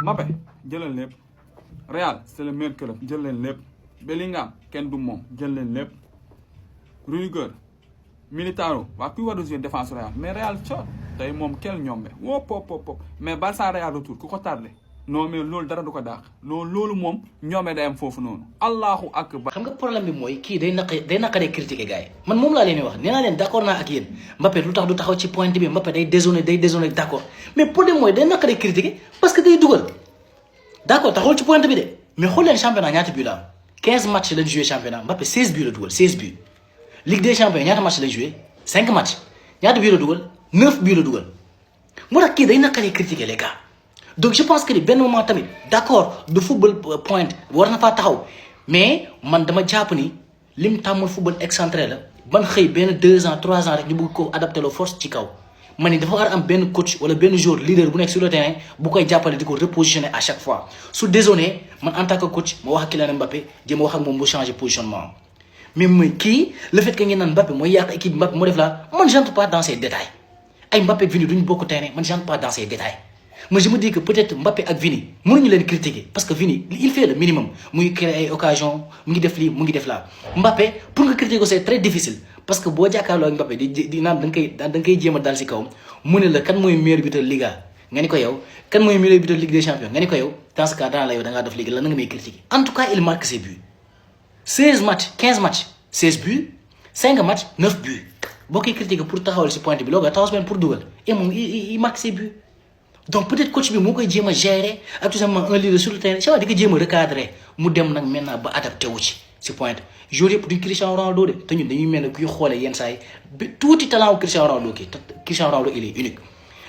Mbappé jëlal lépp Real c'est le meilleur club jël leen lépp Bellingham kenn du moom jël leen lépp Rudiger Militao waa kuy war a jouer défense Real mais Real co tey moom kenn ñoombe wop mais Barça Real retour ku ko tardé non mais loolu dara du ko dàq non loolu moom ñoomee day am foofu noonu allahu akbar. xam nga problème bi mooy kii day naqaree critiquer gars yi man moom laa leen di wax nee naa leen d' accord naa ak yéen Mbappé lu tax du taxaw ci point bi Mbappé day dézonné d' accord mais problème mooy day naqaree critiquer parce que day dugal d' accord taxawul ci point bi de mais xool leen championnat ñaata but la am 15 matchs lañ joué championnat Mbappé 16 buts la dugal 16 buts Ligue des champions ñaata match lañ joué 5 matchs ñaata buts la dugal 9 buts la dugal moo tax kii day naqaree critiquer les gars. Donc je pense que ni benn moment tamit d'accord du football point war na faa taxaw mais man dama jàpp ni lim tàmmul football excentré la ban xëy benn 2 ans 3 ans rek ñu bëgg ko adapté la force ci kaw man ni dafa war a am benn coach wala benn joueur leader bu nekk sur le terrain bu koy jàppale di ko repositionner à chaque fois su dézonné man en tant que coach ma wax ak Kylian Mbappé jéem a wax ak moom mu changer positionnement mais mooy kii le fait que ngeen naan Mbappé mooy yàq équipe Mbappé moo def la man j'entre pas dans ces détails ay Mbappé ak Vini duñu bokk terrain man j'entre pas dans ces détails. Mais je me dis que peut-être Mbappé ak Vini mënuñu leen critiquer parce que Vini il fait le minimum mu ngi créer ay occasion mu ngi def lii mu ngi def laa Mbappé pour nga critiquer ko c'est très difficile parce que boo jàkkaarloo ak Mbappé di naan da nga koy jéem a dal si kawam mu ne la kan mooy meilleur buteur Liga nga ni ko yow kan mooy meilleur buteur Ligue des Champions nga ni ko yow dans ce cas dana la yow da ngaa def Ligue la na nga may critiquer en tout cas il marque ses buts 16 matchs 15 matchs 16 buts 5 matchs 9 buts boo koy critiquer pour taxawal si point bi loo koy taxaw si pour dugal et moom il marque ses buts. Donc peut-être coach bi moo koy jéem a gérer ak tout simplement un leader sur le terrain ça va di ko jéem a recadrer mu dem nag maintenant ba adapté wu ci si point joueur yëpp duñ Cristiano Ronaldo de te ñun dañuy mel ne kuy xoolee yenn saa yi tuuti talent wu Cristiano Ronaldo kii Cristiano Ronaldo il est unique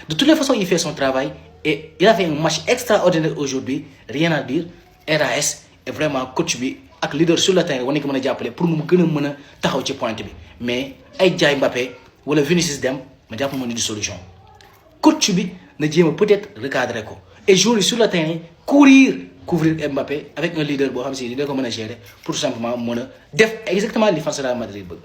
de toutes les façons il fait son travail et il a fait un match extraordinaire aujourd'hui rien à dire RAS et vraiment coach bi ak leader sur le terrain war nañ ko mën a jàppale pour mu gën a mën a taxaw ci point bi mais ay jaay Mbappé wala Vinicius dem ma jàpp ma ni du solution coach bi na jéem a peut-être recadrer ko et jouer sur le terrain couvrir Mbappé avec un leader boo xam si dina ko mën a gérer pour tout simplement mën a def exactement li fan Real Madrid bëgg.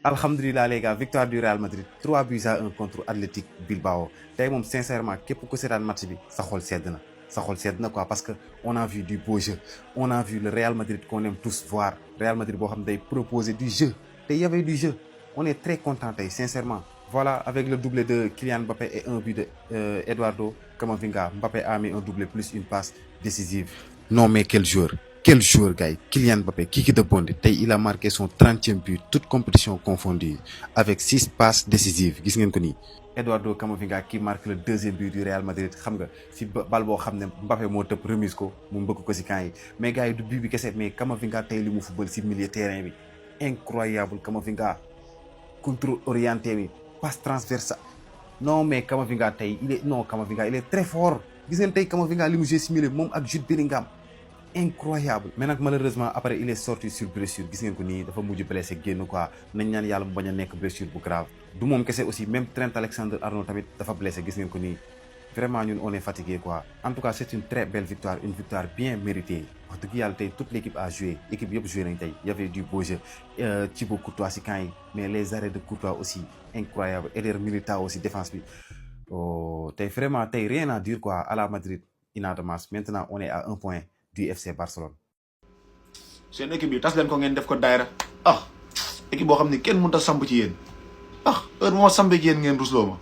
alhamdulilah les gars victoire du Real Madrid 3-1 contre Athletic Bilbao tey moom sincèrement képp ku seetaan match bi sa xol sedd na quoi parce que on a vu du beau jeu on a vu le Real Madrid qu'on aime tous voir Real Madrid boo xam ne day proposer du jeu te y avait du jeu on est très content tey sincèrement. Voilà, avec le doublé de Kylian Mbappé et un but de Eduardo Camavinga, Mbappé a mis un doublé plus une passe décisive. Non mais quel joueur, gars. Kylian Mbappé, Kiki de Bonde, il a marqué son 30e but, toute compétition confondue, avec 6 passes décisives. Gis ngeen ko nii. Eduardo Camavinga qui marque le 2e but du Real Madrid xam nga si bal boo xam ne Mbappé moo tëb remise ko mu mbëgg ko si camp yi mais gars yi du but bi kese mais Camavinga tey li mu football si milieu terrain bi incroyable Camavinga contrôle orienté bi. Passe transversale non mais Camavinga tey Camavinga il est très fort gis ngeen tey Camavinga li mu joué similé moom ak Jude Bellingham incroyable mais nag malheureusement après il est sorti sur blessure gis ngeen ko nii dafa mujj blessé génn quoi nañ ñaan yàlla mu bañ a nekk blessure bu grave du moom kese aussi même Trent Alexander-Arnold tamit dafa blessé gis ngeen ko nii vraiment ñun on est fatigué quoi en tout cas c'est une très belle victoire une victoire bien méritée wax dëgg yàlla tey toute l'équipe a joué équipe yëpp joué nañ tey y avait du beau jeu Thibaut Courtois si camp yi mais les arrêts de Courtois aussi incroyable Eder Militao aussi défense bi oh tey vraiment tey rien à dire quoi à la Madrid ina de match maintenant on est à 1 point du FC Barcelone. seen équipe bi tas leen ko ngeen def ko daayra équipe boo xam ne kenn mënut a samp ci yéen heure moo samp ci yéen ngeen rusloo ma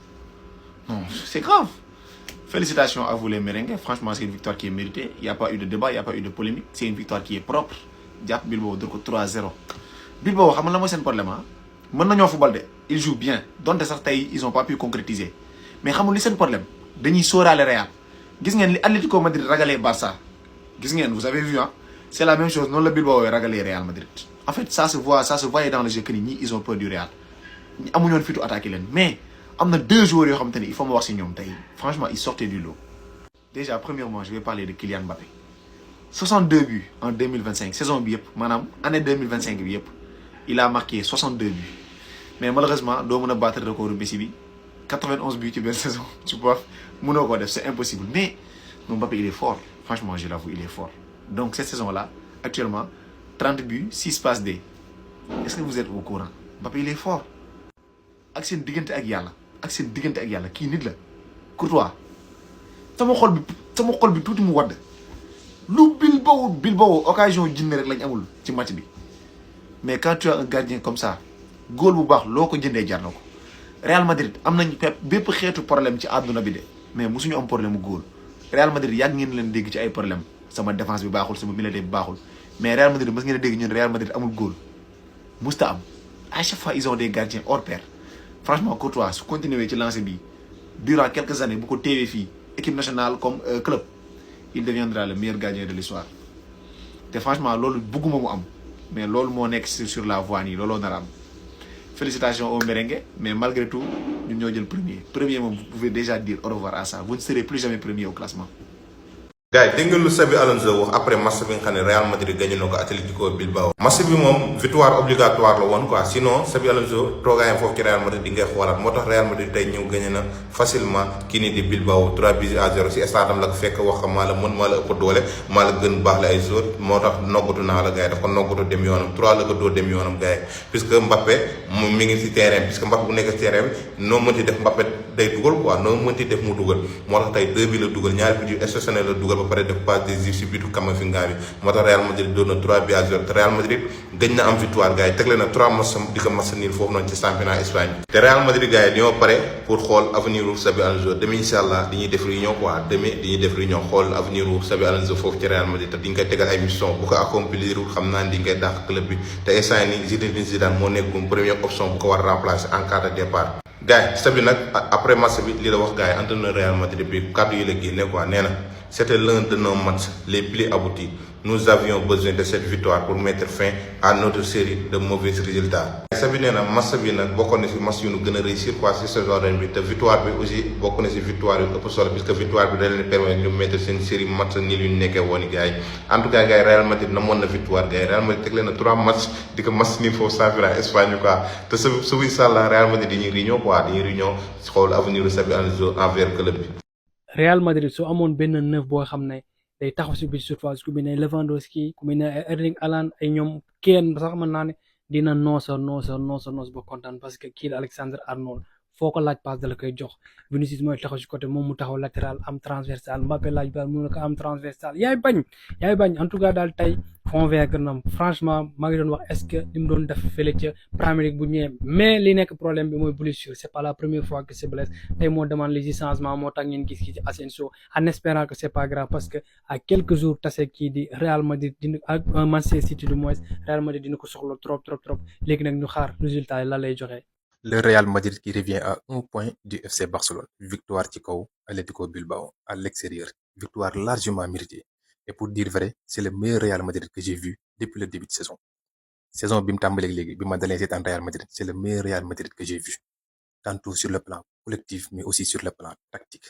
non c'est grave. Félicitations à vous les merengues. Franchement, c'est une victoire qui est méritée. Il n'y a pas eu de débat, il n'y a pas eu de polémique. C'est une victoire qui est propre. Diap Bilbao dóor ko 3-0. Bilbao xam nga la mooy seen problème mën nañoo football de ils jouent bien donte sax tey ils ont pas pu concrétiser mais xamul li seen problème dañuy sóoraale Real gis ngeen li Atlético Madrid ragalee Barça gis ngeen vous avez vu c'est la même chose noonu la Bilbao ragalee Real Madrid. En fait ça se voyait dans le jeu que ni ñii ils ont peur du Real ñi amuñu woon fitu attaquer leen mais. am na 2 joueurs yoo xamante ne il faut ma wax si ñoom tey franchement ils sortaient du lot déjà premièrement je vais parler de Kylian Mbappé 62 buts en 2025 saison bi yëpp maanaam année 2025 bi yëpp il a marqué 62 buts mais malheureusement doo mën a battre record Messi bi 91 buts ci benn saison tu vois mënoo koo def c'est impossible mais non Mbappé il est fort franchement je l'avoue il est fort donc cette saison là actuellement 30 buts 6 passes D est-ce que vous êtes au courant Mbappé il est fort ak seen diggante ak yàlla kii nit la Courtois sama xol bi tuuti mu wadd lu Bilbao occasion jinne rek lañ amul ci match bi mais quand tu as un gardien comme ça góol bu baax loo ko jëndee jar na ko. Real Madrid am nañ bépp xeetu problème ci àdduna bi de mais mosuñu am problème mu góol Real Madrid yàgg ngeen leen dégg ci ay problème sama défense bi baaxul sama milieu bi baaxul mais Real Madrid mës ngeen a dégg ñun Real Madrid amul góol musta am à chaque fois ils ont des gardiens hors pair. Franchement Courtois su continuer ci lancé bi durant quelques années bu ko téewee fii équipe nationale comme club il deviendra le meilleur gardien de l'histoire te franchement loolu bëgguma mu am mais loolu moo nekk sur la voie nii looloo nar a am. Félicitations au merengue, mais malgré tout, nous sommes le premier. Premier, vous pouvez déjà dire au revoir à ça. Vous ne serez plus jamais premier au classement. gars yi dégg nga lu Xabi Alonso wax après match bi nga xam ne Real Madrid gagné na ko Atlético Bilbao. match bi moom victoire obligatoire la woon quoi sinon Xabi Alonso toogaayam foofu ci Real Madrid di ngay xoolaat moo tax Real Madrid tey ñëw gagné na facilement kii nii di Bilbao 3-0 si stade am la ko fekk wax maa la mën maa la ëpp doole maa la gën baax la ay joueurs moo tax noggatu naa la gars yi daf ko noggatu dem yoonam 3 la ko doo dem yoonam gars yi puisque Mbappé moom mi ngi si terrain puisque Mbappé bu nekk si terrain bi noo mënti def Mbappé day dugal quoi noo mënti def mu dugal moo tax tey 2 bi la dugal ñaari bi yu exceptionnel la dugal ba pare def passe décisive si bitu Camavinga bi moo tax Real Madrid doon na 3-0 te Real Madrid gëj na am victoire gars yi tegle na 3 match di ko match nul foofu noonu ci championnat Espagne bi te Real Madrid gars yi dañoo pare pour xool avenir u Xabi Alonso demain incha allah dañuy def réunion quoi demain dañuy def réunion xool avenir u Xabi Alonso foofu ci Real Madrid te diñ koy tegal ay mission bu ko accomplir xam naa ne diñ koy dàq club bi te instant ni Zinedine Zidane moo nekkoon première option bu ko war a remplacer en cas de départ gars yi Xabi nag après match bi li la wax gars yi entraîneur Real Madrid bi kaddu yi la génne quoi nee na c'était l'un de nos matchs les plus aboutis. Nous avions besoin de cette victoire pour mettre fin à notre série de mauvais résultats. Xabi nee na match bi nag bokkoon na si match yu ñu gën a réussir quoi si saison ren bi te victoire bi aussi bokk na si victoire yu ëpp solo puisque victoire bi da leen permettre ñu mettre seen série match nii yu ñu nekkee woon gars yi en tout cas gars yi Real Madrid na moon na victoire gars yi Real Madrid teg leen na 3 matchs di ko match nii foofu championnat Espagne quoi te su incha allah Real Madrid dañuy réunion quoi dañuy réunion xool avenir u Xabi Alonso envers club bi. Real Madrid su amoon benn neuf boo xam ne day taxaw si biir surface ku mel ne Lewandowski ku mel ne Erling Haaland ay ñoom kenn sax mën naa ne dina noos ba kontaan parce que kii la Alexander Arnold foo ko laaj passe da la koy jox Vinicius mooy taxaw si côté moom mu taxaw latéral am transversal Mbappé laaj ba mu ne ko am transversal yaay bañ en tout cas daal tey convaincre na franchement maa ngi doon wax est-ce que li mu doon def fële ca Premier League bu ñëwee mais li nekk problème bi mooy blessure c'est pas la première fois que c'est blessé tey moo demande les changements moo tax ngeen gis ki ci Asensio en espérant que c'est pas grave parce que à quelques jours tase kii di Real Madrid dina ak Manchester City du moins Real Madrid dina ko soxla trop léegi nag ñu xaar résultat yi la lay joxe. Le Real Madrid qui revient à 1 point du FC Barcelone. Victoire ci kaw Atlético Bilbao à l'extérieur. Victoire largement méritée. Et pour dire vrai, c'est le meilleur Real Madrid que j'ai vu depuis le début de saison. Saison bi mu tàmbaleeg léegi bi ma dalee seetaan Real Madrid, c'est le meilleur Real Madrid que j'ai vu. Tantôt sur le plan collectif, mais aussi sur le plan tactique.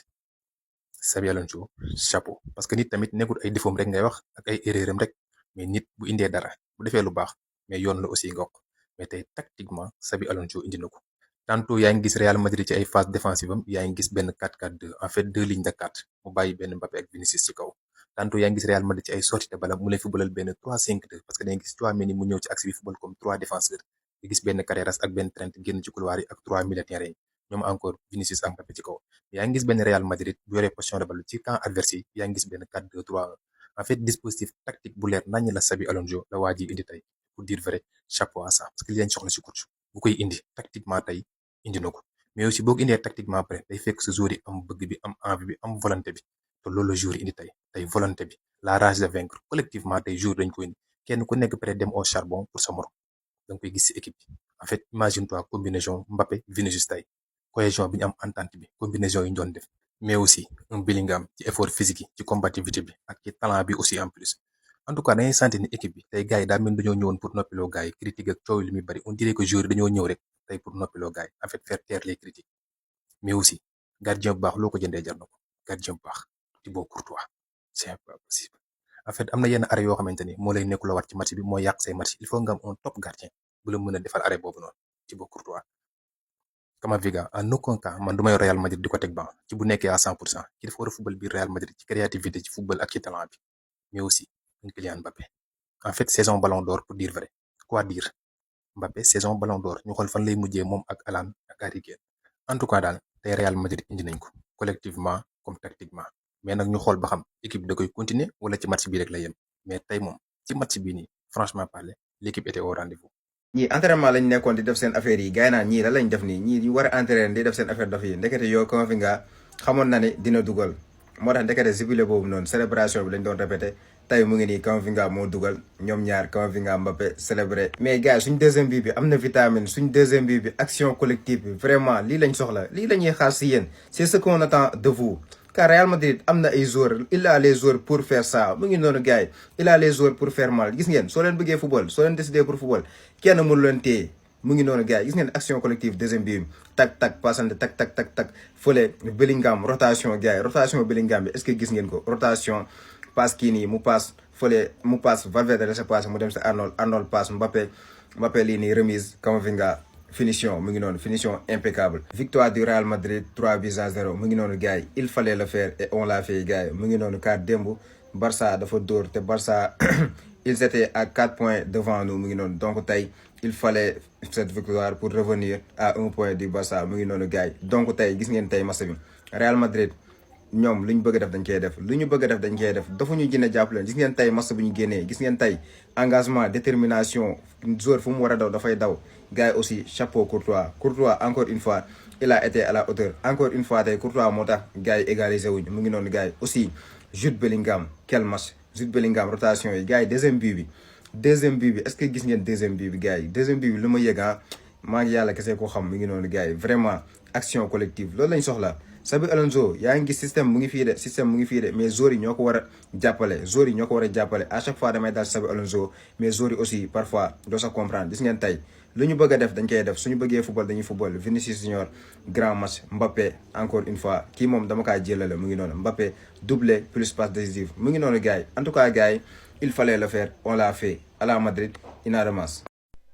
Xabi Alonso, chapeau. Parce que nit tamit nekkul ay défauts rek ngay wax ak ay erreurs rek mais nit bu indee dara bu defee lu baax mais yoon la aussi nga wax mais tey tactiquement Xabi Alonso indi na ko. Tantôt yaa ngi gis Real Madrid ci ay phase défensive am yaa ngi gis benn 4-4-2 en fait 2 lignes de 4 mu bàyyi benn Mbappé ak Vinicius ci kaw. Tantôt yaa ngi gis Real Madrid ci ay sorties de bala mu lay footballal benn 3-5-2 parce que da nga gis Tchouaméni mu ñëw ci axe bi football comme 3 défenseurs nga gis benn Carreras ak benn Trent génn ci couloir yi ak 3 milieux terrain yi ñoom encore Vinicius ak Mbappé ci kaw. yaa ngi gis benn Real Madrid bu yoree position de balle ci camp adverse yi yaa ngi gis benn 4-2-3-1 en fait dispositif tactique bu leer nañ la Xabi Alonso la waa ji indi tey pour dire vrai chapeau à ça parce que li lañ soxla ci coach bu koy indi tactiquement tey indi na ko mais aussi boo ko indee tactiquement après day fekk sa joueur yi am bëgg bi am envie bi am volonté bi te loolu la joueur yi indi tey volonté bi la rage de vaincre collectivement tey joueur dañ ko indi kenn ku nekk prêt dem au charbon pour sa morom da nga koy gis ci équipe bi en fait imagine toi combinaison Mbappé Vinicius tey cohésion bi ñu am entente bi combinaison yi ñu doon def mais aussi un Bellingham ci effort physique yi ci combativité bi ak ci talent bi aussi en plus en tout cas dañuy sentir ni équipe bi tey gars yi daa mel dañoo ñëwoon pour noppiloo gars yi critique ak coow li muy bari on dirait que joueur dañoo ñëw rek tey pour noppiloo gars yi en fait faire taire les critiques mais aussi gardien bu baax loo ko jëndee jar na ko gardien bu baax Thibaut Courtois c'est pas possible en fait am na yenn arrêt yoo xamante ni moo lay nekk la war ci match bi mooy yàq say match il faut nga am un top gardien bu la mën a defal arrêt boobu noonu Thibaut Courtois Camavinga en aucun cas man du may Real Madrid di ko teg ban ci bu nekkee à 100% ci dafa war a football biir Real Madrid ci créativité ci football ak ci talent bi mais aussi Kylian Mbappé en fait saison ballon d'or pour dire vrai quoi dire Mbappé saison ballon d'or ñu xool fan lay mujjee moom ak Haaland ak Harry Kane en tout cas daal tey Real Madrid indi nañ ko collectivement comme tactiquement mais nag ñu xool ba xam équipe da koy continuer wala ci match bi rek la yem mais tey moom ci match bii nii franchement parler l'équipe était au rendez-vous. ñii entraînement lañ nekkoon di def seen affaire yi gars yi naan ñii la lañ def nii ñii war a entraîner di def seen affaire daf yi ndekete yoo Camavinga xamoon na ne dina dugal moo tax ndekete jubilé boobu noonu célébration bi lañ doon répété tey mu ngi nii Camavinga moo dugal ñoom ñaar Camavinga Mbappé célébré. mais gars yi suñ deuxième bii bi am na vitamine suñ deuxième bii bi action collective bi vraiment lii lañ soxla lii la ñuy xaar si yéen c'est ce qu'on attend de vous. car Real Madrid am na ay joueurs il a les joueurs pour faire ça mu ngi noonu gars yi il a les joueurs pour faire mal gis ngeen soo leen bëggee football soo leen décidé pour football kenn mënu leen téye mu ngi noonu gars yi gis ngeen action collective deuxième bi tak passante tak fële Bellingham rotation gars yi rotation Bellingham bi est-ce que gis ngeen ko rotation passe kii nii mu passe fële mu passe Valverde laisser passer mu dem si Arnold passe Mbappé lii nii remise Camavinga finition mu ngi noonu finition impeccable. victoire du Real Madrid 3-0 mu ngi noonu gars yi il fallait le faire et on l'a fait gars yi mu ngi noonu car démb Barça dafa dóor te Barça ils étaient à 4 points devant nous mu ngi noonu donc tey il fallait cette victoire pour revenir à 1 point du Barça mu ngi noonu gars yi donc tey gis ngeen tey match bi Real Madrid ñoom lu ñu bëgg a def dañ koy def lu ñu bëgg a def dañ koy def dafa ñu gën a jàppale gis ngeen tey match bu ñu génnee gis ngeen tey engagement détermination joueur fu mu war a daw dafay daw gars yi aussi chapeau Courtois encore une fois il a été à la hauteur encore une fois tey Courtois moo tax gars yi égalisé wuñ mu ngi noonu gars yi aussi Jude Bellingham quel match Jude Bellingham rotation yi gars yi deuxième bii bi est-ce que gis ngeen deuxième bii bi gars yi deuxième bii bi lu ma yëg maa ngi yàlla kese koo xam mu ngi noonu gars yi vraiment action collective loolu lañ soxla Xabi Alonso yaa ngi gis système mu ngi fii de mais joueurs yi ñoo ko war a jàppale à chaque fois damay daal Xabi Alonso mais joueurs yi aussi parfois doo sa comprendre gis ngeen tey lu ñu bëgg a def dañ koy def suñu bëggee football dañuy football Vinicius Junior grand match Mbappé encore une fois kii moom dama kaa jëlale mu ngi noonu Mbappé doublé plus passe décisive mu ngi noonu gars yi en tout cas gars yi il fallait le faire on l'a fait à la Madrid ina remas.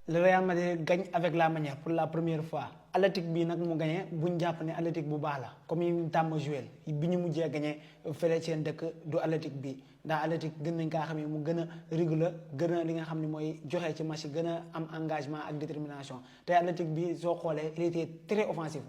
Le Real Madrid gagne avec la manière pour la première fois Athletic bi nag mu gagné buñ jàpp ne Athletic bu baax la comme yi tàmm joué bi ñu mujjee gagné fële seen dëkk du Athletic bi ndax Athletic gën nañ kaa xam ne mu gën a rigoureux gën a li nga xam ne mooy joxe ci match gën a am engagement ak détermination te Athletic bi soo xoolee il était très offensif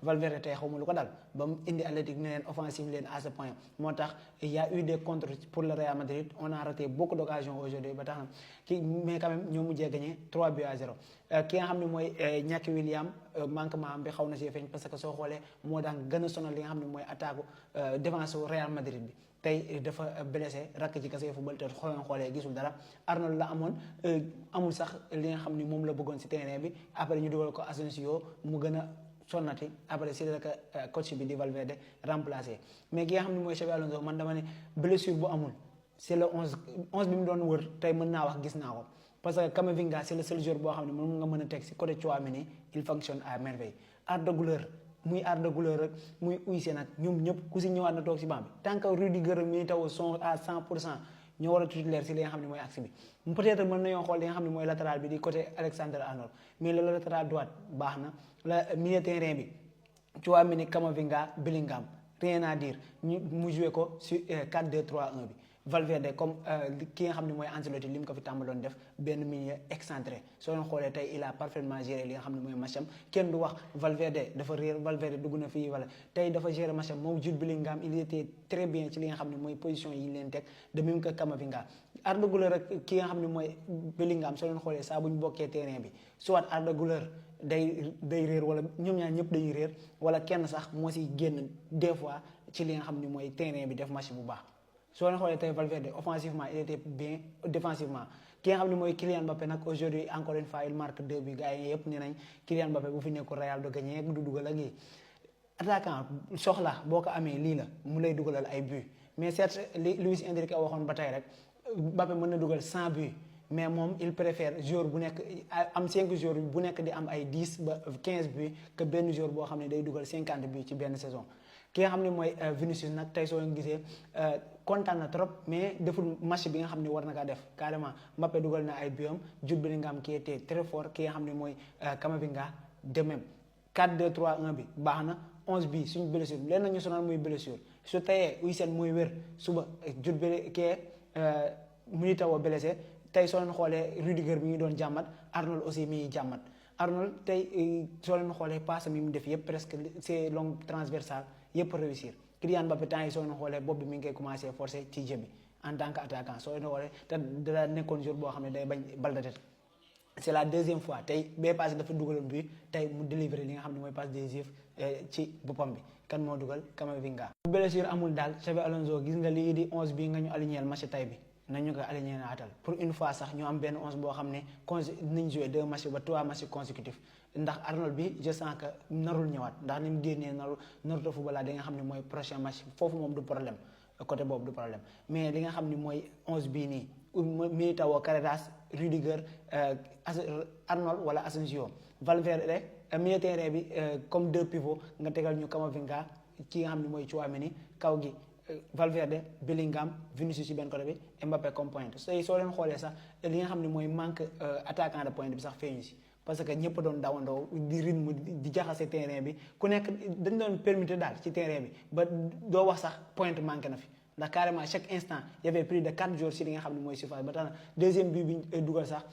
Valverde tey xaw ma lu ko dal ba mu indi Athletic ne leen offensif leen à ce point moo tax il y a eu des contres pour le Real Madrid on a raté beaucoup d'occasions aujourd'hui ba tax na mais quand même ñoo mujjee gagné 3-0 ki nga xam ne mooy ñàkk William manquement bi xaw na si feeñ parce que soo xoolee moo daan gën a sonal li nga xam ne mooy attaque défense Real Madrid bi tey dafa blessé rakk ci kase football te xoolee gisul dara Arnold la amoon amul sax li nga xam ni moom la bëggoon si terrain bi après ñu dugal ko Asensio mu gën a sonnati après si la ko coach bi di Valverde remplacé mais ki nga xam ne mooy Xabi Alonso man dama ne blessure bu amul c'est le 11 bi mu doon wër tey mën naa wax gis naa ko parce que Camavinga c'est le seul joueur boo xam ne moom nga mën a teg si côté Tchouaméni il fonctionne à merveille Arda Güler muy Arda Güler rek muy Uyse nag ñoom ñëpp ku si ñëwaat na toog si banc bi tant que Rudiger Militao sont à 100% ñoo war a titulaire si li nga xam ne mooy axe bi peut-être mën nañoo xool li nga xam ne mooy latéral bi di côté Alexander Arnold mais le latéral droite baax na la milieu terrain bi Tchouaméni Camavinga Bellingham rien à dire ñu mu joué ko sur 4-2-3-1 bi Valverde comme ki nga xam ne mooy Ancelotti li mu ko fi tàmbaloon def benn milieu excentré soo leen xoolee tey il a parfaitement géré li nga xam ne mooy matcham kenn du wax Valverde dafa réer Valverde dugg na fii wala tey dafa géré matcham moom Jude Bellingham il était très bien ci li nga xam ne mooy position yi leen teg de même que Camavinga Arda Güler rek ki nga xam ne mooy Bellingham soo leen xoolee saa bu ñu bokkee terrain bi soit Arda Güler day réer wala ñoom ñaar ñëpp dañuy réer wala kenn sax moo si génn des fois ci li nga xam ne mooy terrain bi def match bu baax soo leen xoolee tey Valverde offensivement il était bien défensivement ki nga xam ne mooy Kylian Mbappé nag aujourd'hui encore une fois il marque 2 buts gars yi yëpp nee nañ Kylian Mbappé bu fi nekkul Real du gagné du dugal ak yi attaquant soxla boo ko amee lii la mu lay dugalal ay buts mais certes li Luis Enrique waxoon ba tey rek Mbappé mën na dugal 100 buts mais moom il préfère joueur bu nekk am 5 joueurs bu nekk di am ay 10 ba 15 buts que benn joueur boo xam ne day dugal 50 buts ci benn saison ki nga xam ne mooy Vinicius nag tey soo gisee kontaan na trop mais deful match bi nga xam ne war na kaa def carrément Mbappé dugal na ay butam Jude Bellingham qui était très fort ki nga xam ne mooy Camavinga de même 4-2-3-1 bi baax na 11 bi suñu blessure leen nañu sonal muy blessure su teyee Uysen mooy wér suba Jude Bellingham kii Militao blessé tey soo leen xoolee Rudiger mi ngi doon jàmmat Arnold aussi mi ngi jàmmat Arnold tey soo leen xoolee passe mi mu def yëpp presque c'est long transversal yëpp réussir Kylian Mbappé temps yi soo leen xoolee bopp bi mi ngi koy commencé forcer ci jeu bi en tant que attaquant soo leen xoolee te dara nekkoon jour boo xam ne day bañ balle de tête. C'est la deuxième fois tey bee passé dafa dugaloon bi tey mu délivrer li nga xam ne mooy passe décisif ci boppam bi kan moo dugal Camavinga. bu blessure amul daal Xabi Alonso gis nga lii di 11 bi nga ñu aligné match tey bi nañu ko aligné naatal pour une fois sax ñu am benn 11 boo xam ne nañ joué 2 matchs ba 3 matchs consécutifs ndax Arnold bi je sens que narul ñëwaat ndax ni mu génnee narut a football da nga xam ne mooy prochain match foofu moom du problème côté boobu du problème mais li nga xam ne mooy 11 bii nii Militao, Carreras, Rudiger, Arnold wala Asensio Valverde milieu terrain bi comme 2 pivots nga tegal ñu Camavinga ci nga xam ne mooy Tchouaméni kaw gi Valverde Bellingham Vinicius ci benn côté bi Mbappé comme pointe soo leen xoolee sax li nga xam ne mooy manque attaquant de pointe bi sax feeñu si parce que ñëpp doon dawandoo di rythme di jaxase terrain bi ku nekk dañ doon permettre daal ci terrain bi ba doo wax sax pointe manqué na fi ndax carrément chaque instant y avait plus de 4 jours ci li nga xam ne mooy surface ba tax na deuxième but bi dugal sax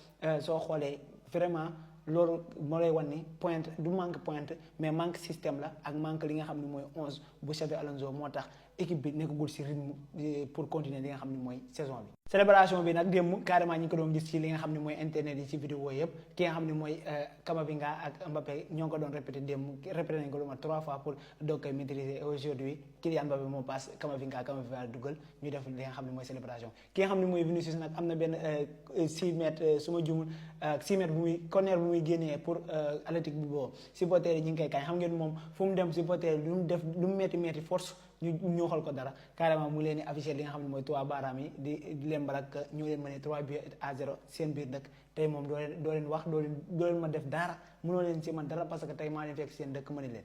soo xoolee vraiment loolu moo lay wan ni pointe du manque pointe mais manque système la ak manque li nga xam ne mooy 11 bu Xabi Alonso moo tax équipe bi nekkagul ci rythme pour continuer li nga xam ne mooy saison bi. célébration bi nag démb carrément ñi ngi ko doon gis ci li nga xam ne mooy internet yi ci vidéo yëpp ki nga xam ne mooy Camavinga ak Mbappé ñoo ngi ko doon répété démb répété nañ ko lu ma 3 fois pour doog koy maîtriser aujourd'hui Kylian Mbappé moo passe Camavinga dugal ñu def li nga xam ne mooy célébration ki nga xam ne mooy Vinicius nag am na benn 6 mètres su ma jumul 6 mètres bu muy corner bu muy génnee pour Athletic Bilbao supporter yi ñu ngi koy kañ xam ngeen moom fu mu dem supporter lu mu def lu mu metti force ñu xool ko dara carrément mu leen di affiché li nga xam ne mooy 3 baaraam yi di leen balak ñoo leen mëne 3-0 seen biir dëkk tey moom doo leen wax doo leen ma def dara mënoo leen ci man dara parce que tey maa leen fekk seen dëkk mëne leen